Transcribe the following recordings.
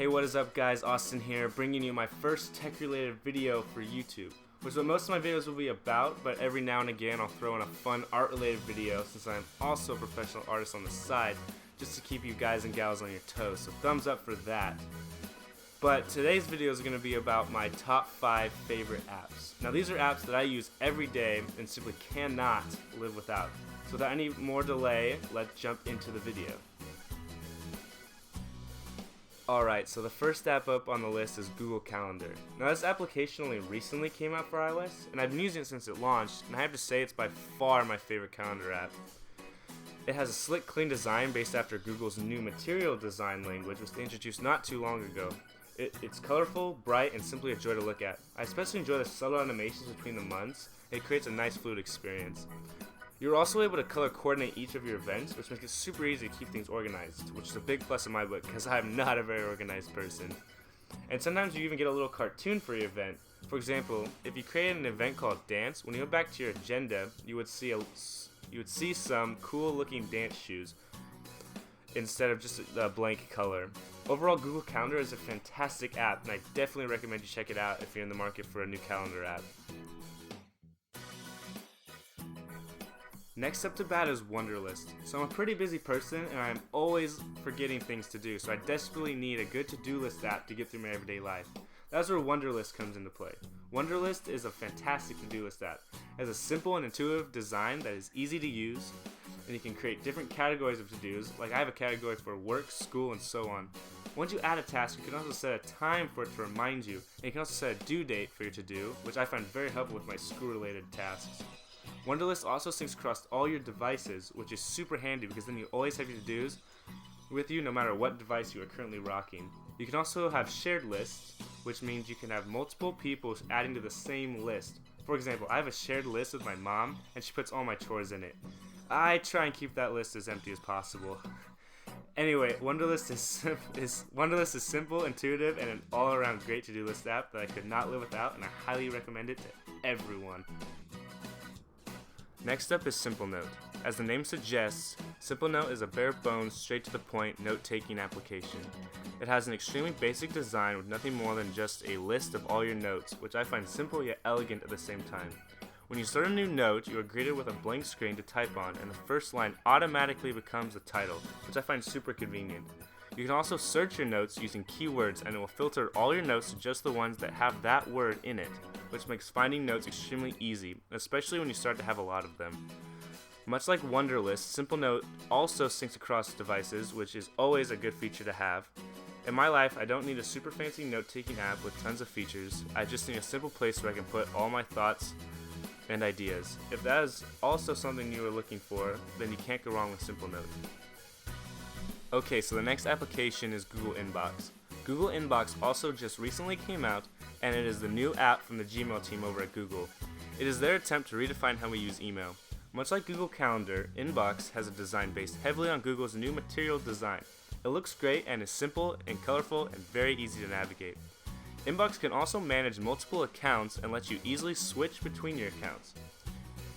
Hey, what is up guys, Austin here, bringing you my first tech-related video for YouTube, which is what most of my videos will be about, but every now and again I'll throw in a fun art-related video since I'm also a professional artist on the side, just to keep you guys and gals on your toes, so thumbs up for that. But today's video is going to be about my top 5 favorite apps. Now these are apps that I use every day and simply cannot live without. So without any more delay, let's jump into the video. Alright, so the first app up on the list is Google Calendar. Now this application only recently came out for iOS, and I've been using it since it launched, and I have to say it's by far my favorite calendar app. It has a slick, clean design based after Google's new material design language, which they introduced not too long ago. It's colorful, bright, and simply a joy to look at. I especially enjoy the subtle animations between the months. It creates a nice fluid experience. You're also able to color coordinate each of your events, which makes it super easy to keep things organized, which is a big plus in my book because I'm not a very organized person. And sometimes you even get a little cartoon for your event. For example, if you created an event called Dance, when you go back to your agenda, you would see some cool looking dance shoes instead of just a blank color. Overall, Google Calendar is a fantastic app, and I definitely recommend you check it out if you're in the market for a new calendar app. Next up to bat is Wunderlist. So I'm a pretty busy person and I'm always forgetting things to do, so I desperately need a good to-do list app to get through my everyday life. That's where Wunderlist comes into play. Wunderlist is a fantastic to-do list app. It has a simple and intuitive design that is easy to use, and you can create different categories of to-dos, like I have a category for work, school, and so on. Once you add a task, you can also set a time for it to remind you, and you can also set a due date for your to-do, which I find very helpful with my school-related tasks. Wunderlist also syncs across all your devices, which is super handy because then you always have your to-dos with you no matter what device you are currently rocking. You can also have shared lists, which means you can have multiple people adding to the same list. For example, I have a shared list with my mom, and she puts all my chores in it. I try and keep that list as empty as possible. Anyway, Wunderlist is simple, intuitive, and an all-around great to-do list app that I could not live without, and I highly recommend it to everyone. Next up is Simple Note. As the name suggests, Simple Note is a bare-bones, straight-to-the-point note-taking application. It has an extremely basic design with nothing more than just a list of all your notes, which I find simple yet elegant at the same time. When you start a new note, you are greeted with a blank screen to type on, and the first line automatically becomes the title, which I find super convenient. You can also search your notes using keywords, and it will filter all your notes to just the ones that have that word in it, which makes finding notes extremely easy, especially when you start to have a lot of them. Much like Wunderlist, Simple Note also syncs across devices, which is always a good feature to have. In my life, I don't need a super fancy note-taking app with tons of features. I just need a simple place where I can put all my thoughts and ideas. If that is also something you are looking for, then you can't go wrong with Simple Note. Okay, so the next application is Google Inbox. Google Inbox also just recently came out, and it is the new app from the Gmail team over at Google. It is their attempt to redefine how we use email. Much like Google Calendar, Inbox has a design based heavily on Google's new material design. It looks great and is simple and colorful and very easy to navigate. Inbox can also manage multiple accounts and let you easily switch between your accounts.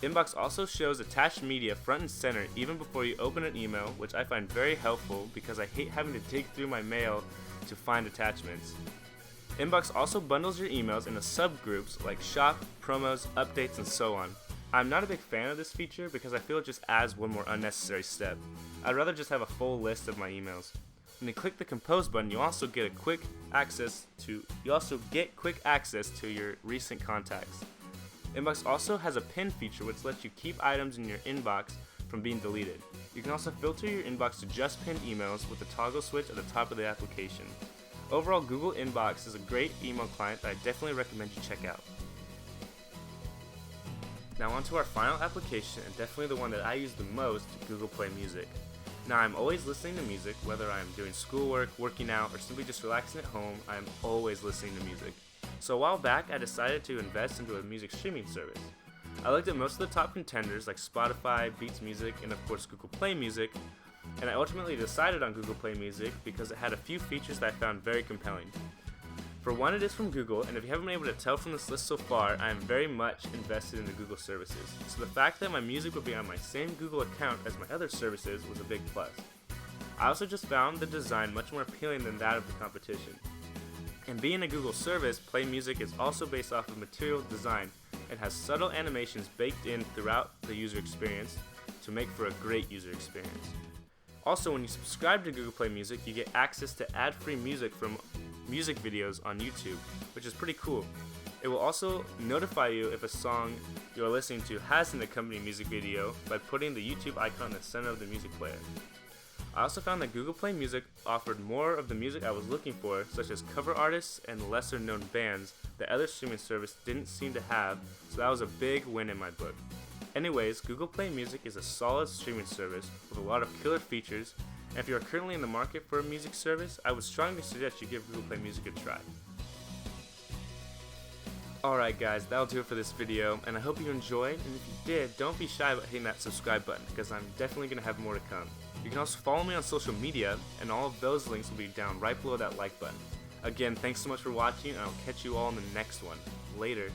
Inbox also shows attached media front and center even before you open an email, which I find very helpful because I hate having to dig through my mail to find attachments. Inbox also bundles your emails into subgroups like shop, promos, updates, and so on. I'm not a big fan of this feature because I feel it just adds one more unnecessary step. I'd rather just have a full list of my emails. When you click the compose button, you also get quick access to your recent contacts. Inbox also has a pin feature which lets you keep items in your inbox from being deleted. You can also filter your inbox to just pinned emails with the toggle switch at the top of the application. Overall, Google Inbox is a great email client that I definitely recommend you check out. Now on to our final application, and definitely the one that I use the most, Google Play Music. Now I'm always listening to music, whether I'm doing schoolwork, working out, or simply just relaxing at home, I'm always listening to music. So a while back, I decided to invest into a music streaming service. I looked at most of the top contenders like Spotify, Beats Music, and of course Google Play Music, and I ultimately decided on Google Play Music because it had a few features that I found very compelling. For one, it is from Google, and if you haven't been able to tell from this list so far, I am very much invested in the Google services. So the fact that my music would be on my same Google account as my other services was a big plus. I also just found the design much more appealing than that of the competition. And being a Google service, Play Music is also based off of material design and has subtle animations baked in throughout the user experience to make for a great user experience. Also, when you subscribe to Google Play Music, you get access to ad-free music from music videos on YouTube, which is pretty cool. It will also notify you if a song you're listening to has an accompanying music video by putting the YouTube icon in the center of the music player. I also found that Google Play Music offered more of the music I was looking for, such as cover artists and lesser known bands that other streaming service didn't seem to have, so that was a big win in my book. Anyways, Google Play Music is a solid streaming service with a lot of killer features, and if you are currently in the market for a music service, I would strongly suggest you give Google Play Music a try. Alright guys, that'll do it for this video, and I hope you enjoyed, and if you did, don't be shy about hitting that subscribe button, because I'm definitely going to have more to come. You can also follow me on social media, and all of those links will be down right below that like button. Again, thanks so much for watching, and I'll catch you all in the next one. Later.